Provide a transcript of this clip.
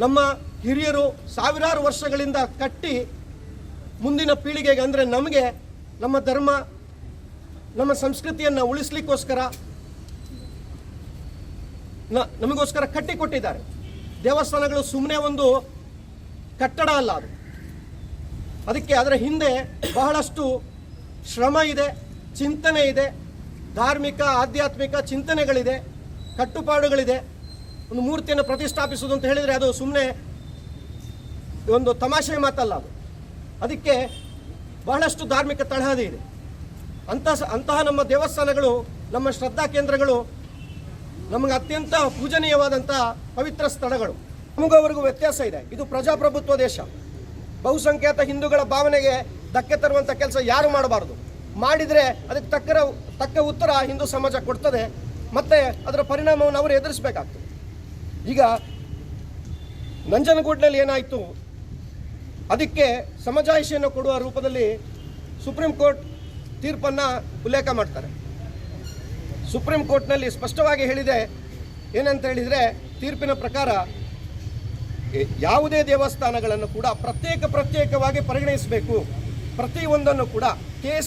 ನಮ್ಮ ಹಿರಿಯರು ಸಾವಿರಾರು ವರ್ಷಗಳಿಂದ ಕಟ್ಟಿ ಮುಂದಿನ ಪೀಳಿಗೆಗೆ ಅಂದರೆ ನಮಗೆ ನಮ್ಮ ಧರ್ಮ ನಮ್ಮ ಸಂಸ್ಕೃತಿಯನ್ನು ಉಳಿಸ್ಲಿಕ್ಕೋಸ್ಕರ ನಮಗೋಸ್ಕರ ಕಟ್ಟಿಕೊಟ್ಟಿದ್ದಾರೆ. ದೇವಸ್ಥಾನಗಳು ಸುಮ್ಮನೆ ಒಂದು ಕಟ್ಟಡ ಅಲ್ಲ, ಅದಕ್ಕೆ ಅದರ ಹಿಂದೆ ಬಹಳಷ್ಟು ಶ್ರಮ ಇದೆ, ಚಿಂತನೆ ಇದೆ, ಧಾರ್ಮಿಕ ಆಧ್ಯಾತ್ಮಿಕ ಚಿಂತನೆಗಳಿದೆ, ಕಟ್ಟುಪಾಡುಗಳಿದೆ. ಒಂದು ಮೂರ್ತಿಯನ್ನು ಪ್ರತಿಷ್ಠಾಪಿಸುವುದು ಅಂತ ಹೇಳಿದರೆ ಅದು ಸುಮ್ಮನೆ ಒಂದು ತಮಾಷೆ ಮಾತಲ್ಲ, ಅದಕ್ಕೆ ಬಹಳಷ್ಟು ಧಾರ್ಮಿಕ ತಳಹದಿ ಇದೆ. ಅಂತಹ ನಮ್ಮ ದೇವಸ್ಥಾನಗಳು, ನಮ್ಮ ಶ್ರದ್ಧಾ ಕೇಂದ್ರಗಳು ನಮಗೆ ಅತ್ಯಂತ ಪೂಜನೀಯವಾದಂಥ ಪವಿತ್ರ ಸ್ಥಳಗಳು. ನಮಗವರೆಗೂ ವ್ಯತ್ಯಾಸ ಇದೆ. ಇದು ಪ್ರಜಾಪ್ರಭುತ್ವ ದೇಶ. ಬಹುಸಂಖ್ಯಾತ ಹಿಂದೂಗಳ ಭಾವನೆಗೆ ಧಕ್ಕೆ ತರುವಂಥ ಕೆಲಸ ಯಾರು ಮಾಡಬಾರ್ದು. ಮಾಡಿದರೆ ಅದಕ್ಕೆ ತಕ್ಕ ಉತ್ತರ ಹಿಂದೂ ಸಮಾಜ ಕೊಡ್ತದೆ, ಮತ್ತು ಅದರ ಪರಿಣಾಮವನ್ನು ಅವರು ಎದುರಿಸಬೇಕಾಗ್ತದೆ. ಈಗ ನಂಜನಗೂಡಿನಲ್ಲಿ ಏನಾಯಿತು, ಅದಕ್ಕೆ ಸಮಜಾಯಿಷಿಯನ್ನು ಕೊಡುವ ರೂಪದಲ್ಲಿ ಸುಪ್ರೀಂ ಕೋರ್ಟ್ ತೀರ್ಪನ್ನು ಉಲ್ಲೇಖ ಮಾಡ್ತಾರೆ. ಸುಪ್ರೀಂ ಕೋರ್ಟ್ನಲ್ಲಿ ಸ್ಪಷ್ಟವಾಗಿ ಹೇಳಿದೆ, ಏನಂತ ಹೇಳಿದರೆ, ತೀರ್ಪಿನ ಪ್ರಕಾರ ಯಾವುದೇ ದೇವಸ್ಥಾನಗಳನ್ನು ಕೂಡ ಪ್ರತ್ಯೇಕವಾಗಿ ಪರಿಗಣಿಸಬೇಕು, ಪ್ರತಿಯೊಂದನ್ನು ಕೂಡ ಕೇಸ್